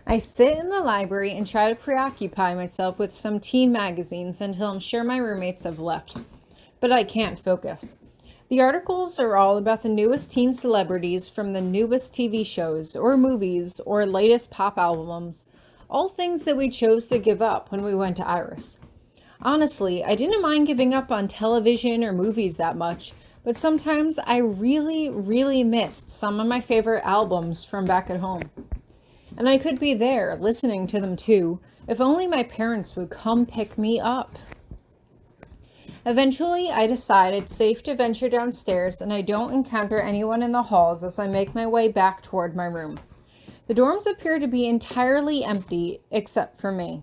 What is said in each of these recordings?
I sit in the library and try to preoccupy myself with some teen magazines until I'm sure my roommates have left. But I can't focus. The articles are all about the newest teen celebrities from the newest TV shows or movies or latest pop albums, all things that we chose to give up when we went to Iris. Honestly, I didn't mind giving up on television or movies that much, but sometimes I really missed some of my favorite albums from back at home. And I could be there, listening to them too, if only my parents would come pick me up. Eventually, I decide it's safe to venture downstairs and I don't encounter anyone in the halls as I make my way back toward my room. The dorms appear to be entirely empty, except for me.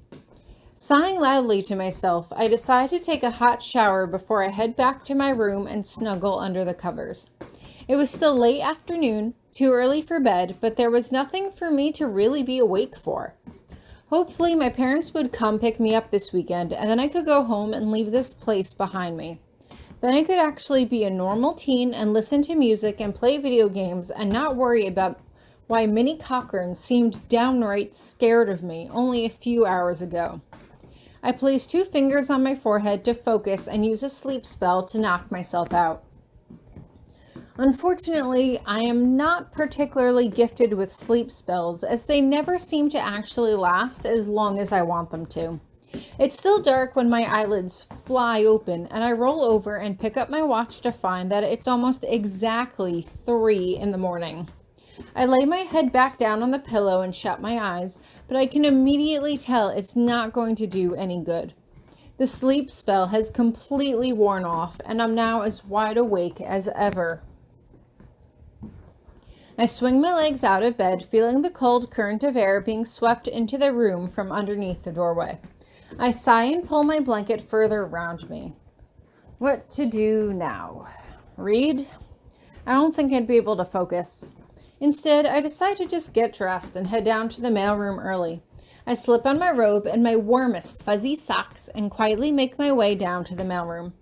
Sighing loudly to myself, I decide to take a hot shower before I head back to my room and snuggle under the covers. It was still late afternoon, too early for bed, but there was nothing for me to really be awake for. Hopefully my parents would come pick me up this weekend, and then I could go home and leave this place behind me. Then I could actually be a normal teen and listen to music and play video games and not worry about why Minnie Cochran seemed downright scared of me only a few hours ago. I place 2 fingers on my forehead to focus and use a sleep spell to knock myself out. Unfortunately, I am not particularly gifted with sleep spells, as they never seem to actually last as long as I want them to. It's still dark when my eyelids fly open, and I roll over and pick up my watch to find that it's almost exactly 3 in the morning. I lay my head back down on the pillow and shut my eyes, but I can immediately tell it's not going to do any good. The sleep spell has completely worn off, and I'm now as wide awake as ever. I swing my legs out of bed, feeling the cold current of air being swept into the room from underneath the doorway. I sigh and pull my blanket further around me. What to do now? Read? I don't think I'd be able to focus. Instead, I decide to just get dressed and head down to the mailroom early. I slip on my robe and my warmest fuzzy socks and quietly make my way down to the mailroom.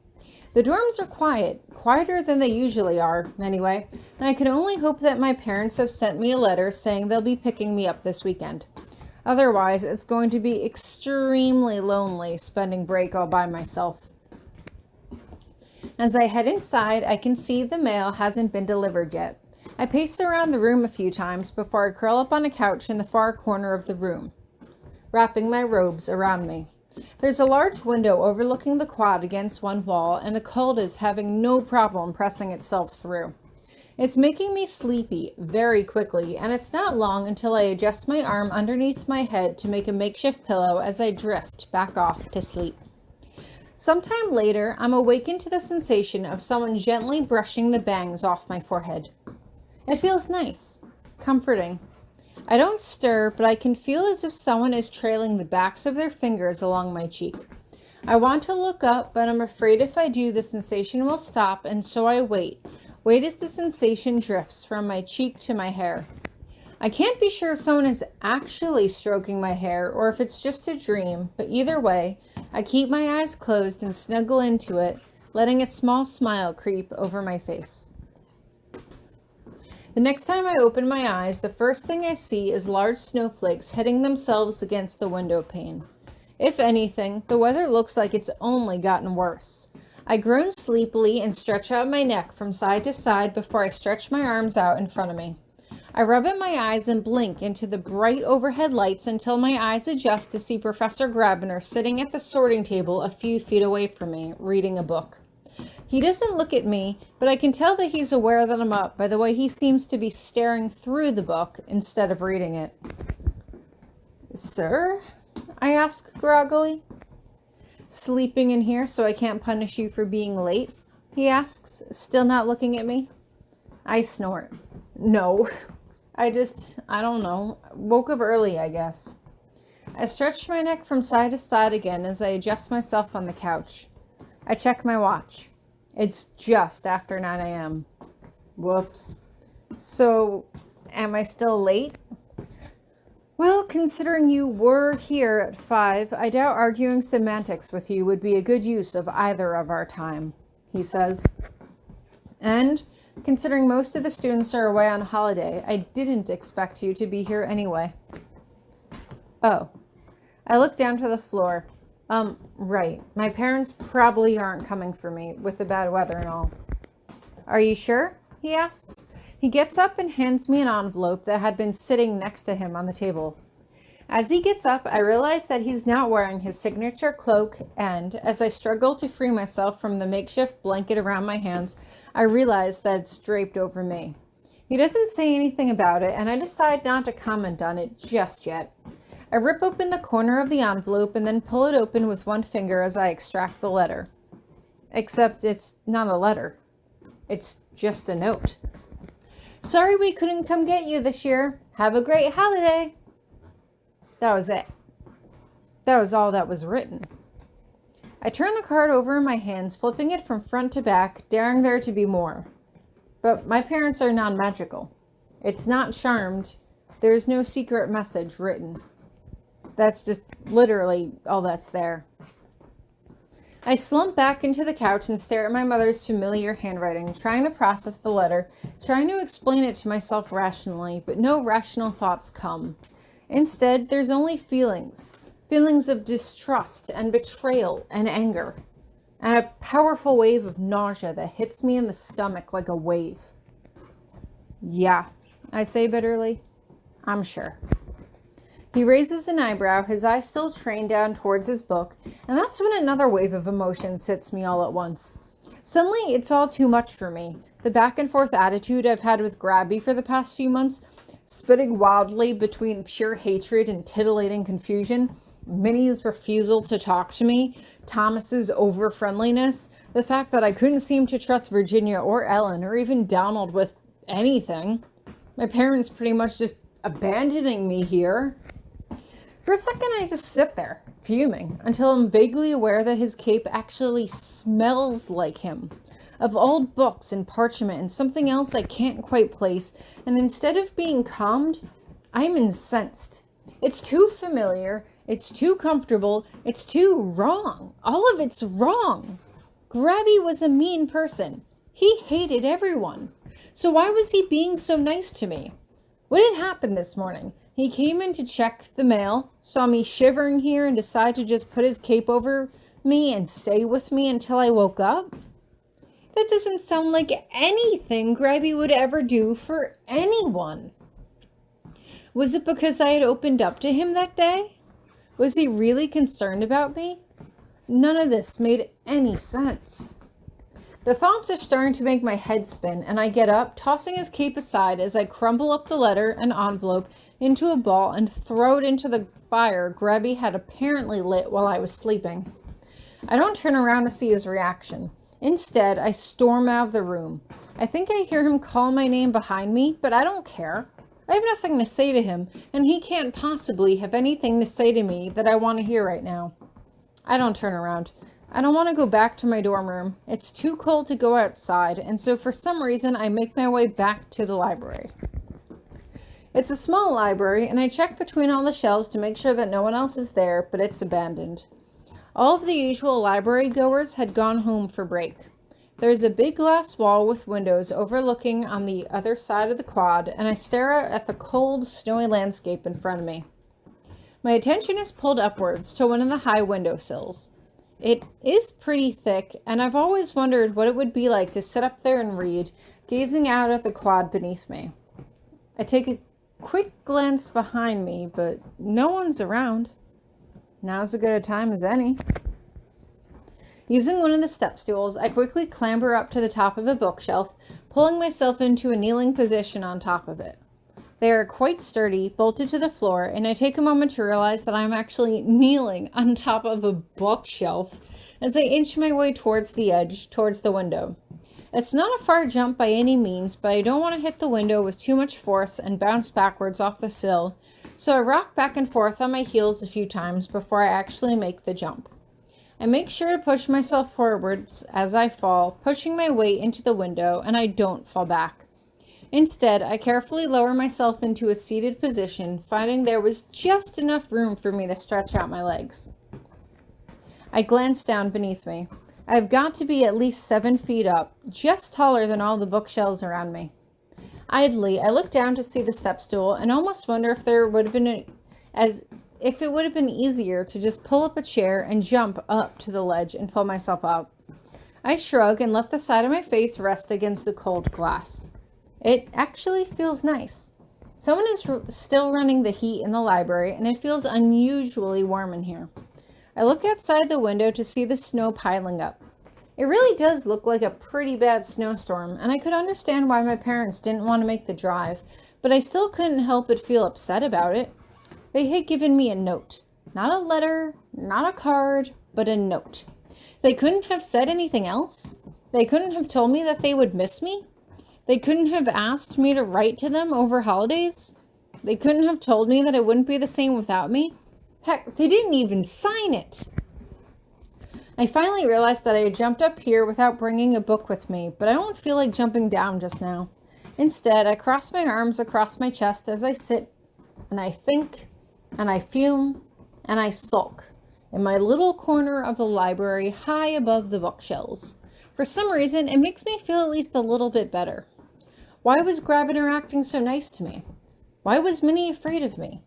The dorms are quiet, quieter than they usually are, anyway, and I can only hope that my parents have sent me a letter saying they'll be picking me up this weekend. Otherwise, it's going to be extremely lonely spending break all by myself. As I head inside, I can see the mail hasn't been delivered yet. I pace around the room a few times before I curl up on a couch in the far corner of the room, wrapping my robes around me. There's a large window overlooking the quad against one wall, and the cold is having no problem pressing itself through. It's making me sleepy very quickly, and it's not long until I adjust my arm underneath my head to make a makeshift pillow as I drift back off to sleep. Sometime later, I'm awakened to the sensation of someone gently brushing the bangs off my forehead. It feels nice, comforting. I don't stir, but I can feel as if someone is trailing the backs of their fingers along my cheek. I want to look up, but I'm afraid if I do, the sensation will stop, and so I wait. Wait as the sensation drifts from my cheek to my hair. I can't be sure if someone is actually stroking my hair or if it's just a dream, but either way, I keep my eyes closed and snuggle into it, letting a small smile creep over my face. The next time I open my eyes, the first thing I see is large snowflakes hitting themselves against the window pane. If anything, the weather looks like it's only gotten worse. I groan sleepily and stretch out my neck from side to side before I stretch my arms out in front of me. I rub at my eyes and blink into the bright overhead lights until my eyes adjust to see Professor Grabiner sitting at the sorting table a few feet away from me, reading a book. He doesn't look at me, but I can tell that he's aware that I'm up by the way he seems to be staring through the book instead of reading it. "Sir?" I ask groggily. "Sleeping in here so I can't punish you for being late?" he asks, still not looking at me. I snort. "No. I don't know. Woke up early, I guess." I stretch my neck from side to side again as I adjust myself on the couch. I check my watch. It's just after 9 a.m. Whoops. So, am I still late? "Well, considering you were here at 5, I doubt arguing semantics with you would be a good use of either of our time," he says. "And, considering most of the students are away on holiday, I didn't expect you to be here anyway." Oh. I look down to the floor. Right. My parents probably aren't coming for me with the bad weather and all. Are you sure? He asks. He gets up and hands me an envelope that had been sitting next to him on the table. As he gets up, I realize that he's not wearing his signature cloak, and as I struggle to free myself from the makeshift blanket around my hands, I realize that it's draped over me. He doesn't say anything about it, and I decide not to comment on it just yet. I rip open the corner of the envelope and then pull it open with one finger as I extract the letter. Except it's not a letter. It's just a note. Sorry we couldn't come get you this year. Have a great holiday. That was it. That was all that was written. I turn the card over in my hands, flipping it from front to back, daring there to be more. But my parents are non-magical. It's not charmed. There's no secret message written. That's just literally all that's there. I slump back into the couch and stare at my mother's familiar handwriting, trying to process the letter, trying to explain it to myself rationally, but no rational thoughts come. Instead, there's only feelings of distrust and betrayal and anger, and a powerful wave of nausea that hits me in the stomach like a wave. Yeah, I say bitterly. I'm sure. He raises an eyebrow, his eyes still trained down towards his book, and that's when another wave of emotions hits me all at once. Suddenly, it's all too much for me. The back and forth attitude I've had with Grabby for the past few months, spitting wildly between pure hatred and titillating confusion, Minnie's refusal to talk to me, Thomas's over-friendliness, the fact that I couldn't seem to trust Virginia or Ellen or even Donald with anything, my parents pretty much just abandoning me here. For a second, I just sit there, fuming, until I'm vaguely aware that his cape actually smells like him, of old books and parchment and something else I can't quite place, and instead of being calmed, I'm incensed. It's too familiar, it's too comfortable, it's too wrong. All of it's wrong. Grabby was a mean person. He hated everyone. So why was he being so nice to me? What had happened this morning? He came in to check the mail, saw me shivering here, and decided to just put his cape over me and stay with me until I woke up? That doesn't sound like anything Grabby would ever do for anyone. Was it because I had opened up to him that day? Was he really concerned about me? None of this made any sense. The thoughts are starting to make my head spin, and I get up, tossing his cape aside as I crumble up the letter and envelope into a ball and throw it into the fire Grabby had apparently lit while I was sleeping. I don't turn around to see his reaction. Instead, I storm out of the room. I think I hear him call my name behind me, but I don't care. I have nothing to say to him, and he can't possibly have anything to say to me that I want to hear right now. I don't turn around. I don't want to go back to my dorm room. It's too cold to go outside, and so for some reason I make my way back to the library. It's a small library, and I check between all the shelves to make sure that no one else is there, but it's abandoned. All of the usual library goers had gone home for break. There's a big glass wall with windows overlooking on the other side of the quad, and I stare out at the cold, snowy landscape in front of me. My attention is pulled upwards to one of the high windowsills. It is pretty thick, and I've always wondered what it would be like to sit up there and read, gazing out at the quad beneath me. I take a quick glance behind me, but no one's around. Now's as good a time as any. Using one of the step stools, I quickly clamber up to the top of a bookshelf, pulling myself into a kneeling position on top of it. They are quite sturdy, bolted to the floor, and I take a moment to realize that I'm actually kneeling on top of a bookshelf as I inch my way towards the edge, towards the window. It's not a far jump by any means, but I don't want to hit the window with too much force and bounce backwards off the sill, so I rock back and forth on my heels a few times before I actually make the jump. I make sure to push myself forwards as I fall, pushing my weight into the window, and I don't fall back. Instead, I carefully lower myself into a seated position, finding there was just enough room for me to stretch out my legs. I glance down beneath me. I've got to be at least 7 feet up, just taller than all the bookshelves around me. Idly, I look down to see the step stool and almost wonder if there would have been if it would have been easier to just pull up a chair and jump up to the ledge and pull myself out. I shrug and let the side of my face rest against the cold glass. It actually feels nice. Someone is still running the heat in the library, and it feels unusually warm in here. I look outside the window to see the snow piling up. It really does look like a pretty bad snowstorm, and I could understand why my parents didn't want to make the drive, but I still couldn't help but feel upset about it. They had given me a note. Not a letter, not a card, but a note. They couldn't have said anything else? They couldn't have told me that they would miss me? They couldn't have asked me to write to them over holidays? They couldn't have told me that it wouldn't be the same without me? Heck, they didn't even sign it! I finally realized that I had jumped up here without bringing a book with me, but I don't feel like jumping down just now. Instead, I cross my arms across my chest as I sit, and I think, and I fume, and I sulk in my little corner of the library high above the bookshelves. For some reason, it makes me feel at least a little bit better. Why was Grabiner acting so nice to me? Why was Minnie afraid of me?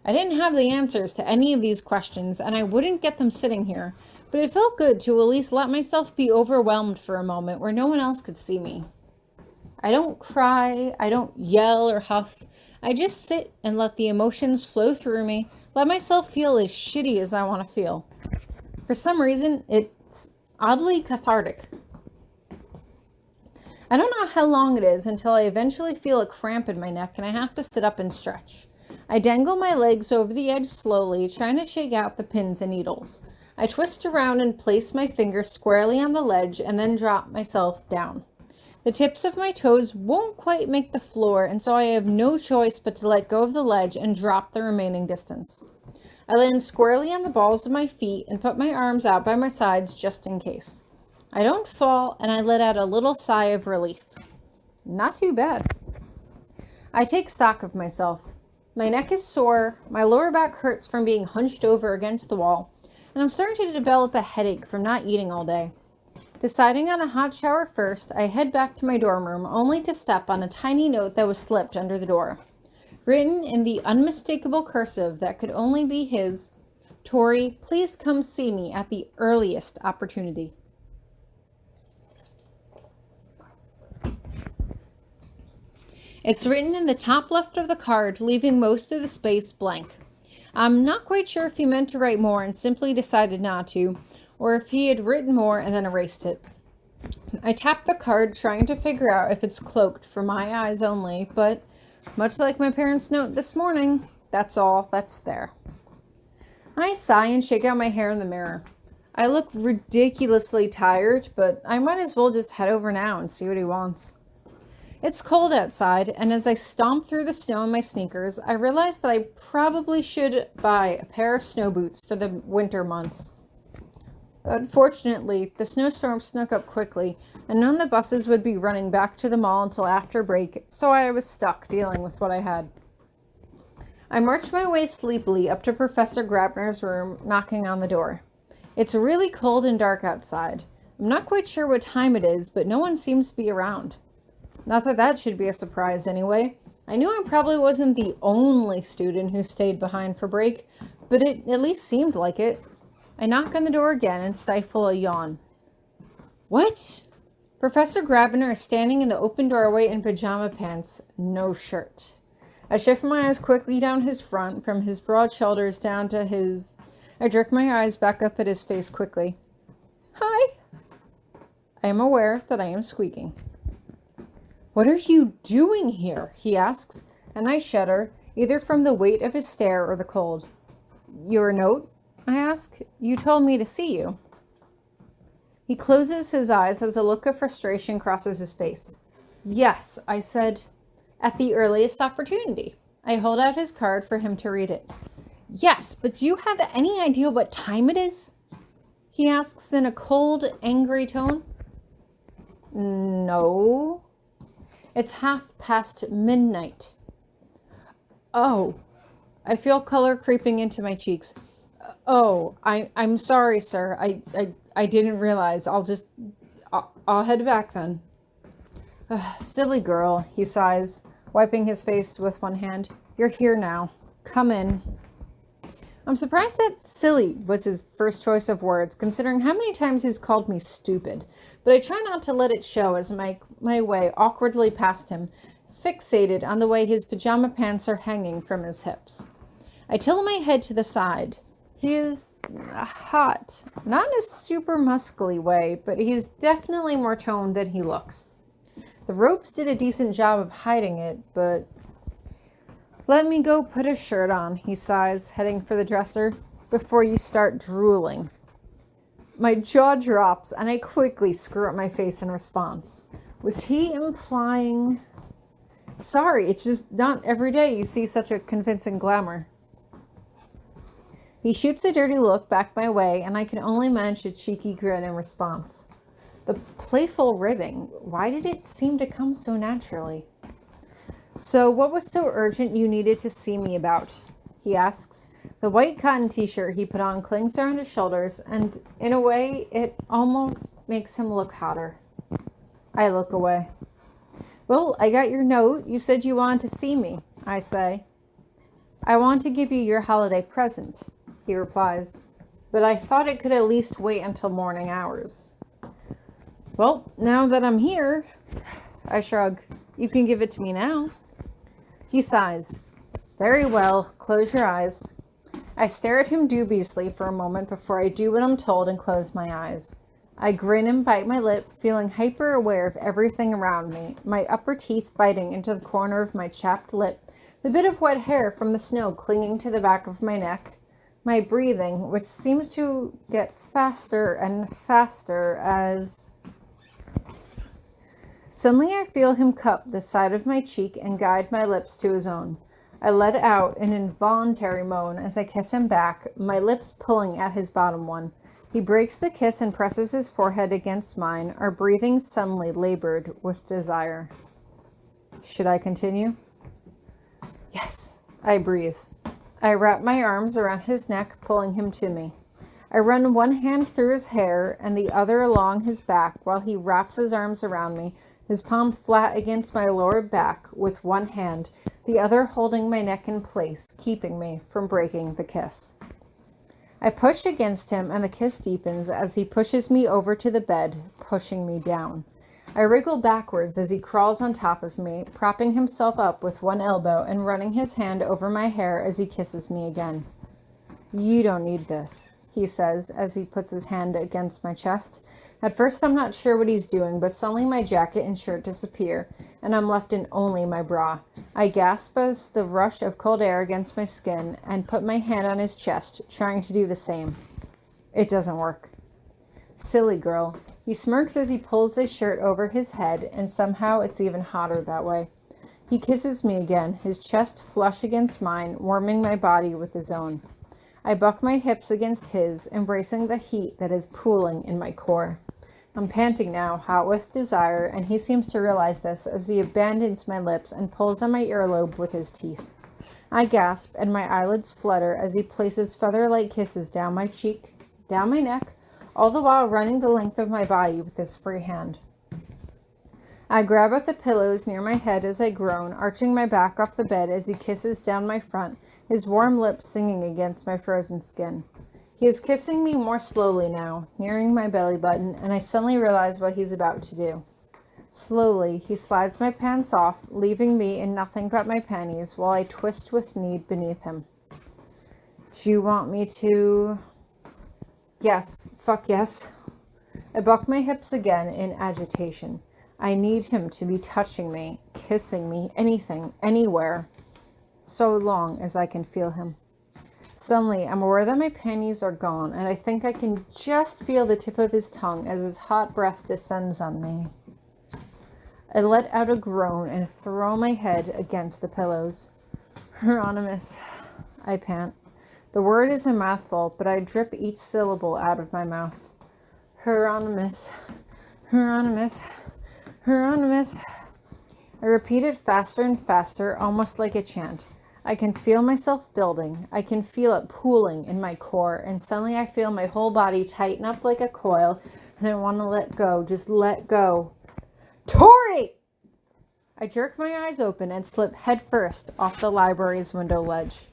I didn't have the answers to any of these questions, and I wouldn't get them sitting here, but it felt good to at least let myself be overwhelmed for a moment where no one else could see me. I don't cry, I don't yell or huff. I just sit and let the emotions flow through me, let myself feel as shitty as I want to feel. For some reason, it's oddly cathartic. I don't know how long it is until I eventually feel a cramp in my neck and I have to sit up and stretch. I dangle my legs over the edge slowly, trying to shake out the pins and needles. I twist around and place my fingers squarely on the ledge and then drop myself down. The tips of my toes won't quite make the floor, and so I have no choice but to let go of the ledge and drop the remaining distance. I land squarely on the balls of my feet and put my arms out by my sides just in case. I don't fall, and I let out a little sigh of relief. Not too bad. I take stock of myself. My neck is sore, my lower back hurts from being hunched over against the wall, and I'm starting to develop a headache from not eating all day. Deciding on a hot shower first, I head back to my dorm room only to step on a tiny note that was slipped under the door. Written in the unmistakable cursive that could only be his, "Tori, please come see me at the earliest opportunity." It's written in the top left of the card, leaving most of the space blank. I'm not quite sure if he meant to write more and simply decided not to, or if he had written more and then erased it. I tap the card, trying to figure out if it's cloaked for my eyes only, but much like my parents' note this morning, that's all that's there. I sigh and shake out my hair in the mirror. I look ridiculously tired, but I might as well just head over now and see what he wants. It's cold outside, and as I stomp through the snow in my sneakers, I realize that I probably should buy a pair of snow boots for the winter months. Unfortunately, the snowstorm snuck up quickly, and none of the buses would be running back to the mall until after break, so I was stuck dealing with what I had. I marched my way sleepily up to Professor Grabiner's room, knocking on the door. It's really cold and dark outside. I'm not quite sure what time it is, but no one seems to be around. Not that that should be a surprise anyway. I knew I probably wasn't the only student who stayed behind for break, but it at least seemed like it. I knock on the door again and stifle a yawn. What? Professor Grabiner is standing in the open doorway in pajama pants, no shirt. I shift my eyes quickly down his front, from his broad shoulders down to his... I jerk my eyes back up at his face quickly. Hi! I am aware that I am squeaking. What are you doing here? He asks, and I shudder, either from the weight of his stare or the cold. Your note? I ask. You told me to see you. He closes his eyes as a look of frustration crosses his face. Yes, I said, at the earliest opportunity. I hold out his card for him to read it. Yes, but do you have any idea what time it is? He asks in a cold, angry tone. No. It's midnight. Oh. I feel color creeping into my cheeks. Oh, I'm sorry, sir. I didn't realize. I'll head back then. Silly girl, he sighs, wiping his face with one hand. You're here now. Come in. I'm surprised that silly was his first choice of words, considering how many times he's called me stupid, but I try not to let it show as I make my way awkwardly past him, fixated on the way his pajama pants are hanging from his hips. I tilt my head to the side. He is hot, not in a super muscly way, but he's definitely more toned than he looks. The ropes did a decent job of hiding it, but... Let me go put a shirt on, he sighs, heading for the dresser, before you start drooling. My jaw drops, and I quickly screw up my face in response. Was he implying... Sorry, it's just not every day you see such a convincing glamour. He shoots a dirty look back my way, and I can only manage a cheeky grin in response. The playful ribbing, why did it seem to come so naturally? So what was so urgent you needed to see me about? He asks. The white cotton t-shirt he put on clings around his shoulders, and in a way, it almost makes him look hotter. I look away. Well, I got your note. You said you wanted to see me, I say. I want to give you your holiday present, he replies, but I thought it could at least wait until morning hours. Well, now that I'm here, I shrug. You can give it to me now. He sighs. Very well, close your eyes. I stare at him dubiously for a moment before I do what I'm told and close my eyes. I grin and bite my lip, feeling hyper aware of everything around me, my upper teeth biting into the corner of my chapped lip, the bit of wet hair from the snow clinging to the back of my neck, my breathing, which seems to get faster and faster as... Suddenly I feel him cup the side of my cheek and guide my lips to his own. I let out an involuntary moan as I kiss him back, my lips pulling at his bottom one. He breaks the kiss and presses his forehead against mine, our breathing suddenly labored with desire. Should I continue? Yes, I breathe. I wrap my arms around his neck, pulling him to me. I run one hand through his hair and the other along his back while he wraps his arms around me, his palm flat against my lower back with one hand, the other holding my neck in place, keeping me from breaking the kiss. I push against him and the kiss deepens as he pushes me over to the bed, pushing me down. I wriggle backwards as he crawls on top of me, propping himself up with one elbow and running his hand over my hair as he kisses me again. You don't need this, he says as he puts his hand against my chest. At first I'm not sure what he's doing, but suddenly my jacket and shirt disappear, and I'm left in only my bra. I gasp as the rush of cold air against my skin and put my hand on his chest, trying to do the same. It doesn't work. Silly girl. He smirks as he pulls his shirt over his head, and somehow it's even hotter that way. He kisses me again, his chest flush against mine, warming my body with his own. I buck my hips against his, embracing the heat that is pooling in my core. I'm panting now, hot with desire, and he seems to realize this as he abandons my lips and pulls on my earlobe with his teeth. I gasp, and my eyelids flutter as he places feather-like kisses down my cheek, down my neck, all the while running the length of my body with his free hand. I grab at the pillows near my head as I groan, arching my back off the bed as he kisses down my front, his warm lips singing against my frozen skin. He is kissing me more slowly now, nearing my belly button, and I suddenly realize what he's about to do. Slowly, he slides my pants off, leaving me in nothing but my panties while I twist with need beneath him. Do you want me to... Yes, fuck yes. I buck my hips again in agitation. I need him to be touching me, kissing me, anything, anywhere, so long as I can feel him. Suddenly, I'm aware that my panties are gone, and I think I can just feel the tip of his tongue as his hot breath descends on me. I let out a groan and throw my head against the pillows. Hieronymous, I pant. The word is a mouthful, but I drip each syllable out of my mouth. Hieronymous, Hieronymous, Hieronymous. I repeat it faster and faster, almost like a chant. I can feel myself building. I can feel it pooling in my core, and suddenly I feel my whole body tighten up like a coil, and I want to let go, just let go. Tori! I jerk my eyes open and slip headfirst off the library's window ledge.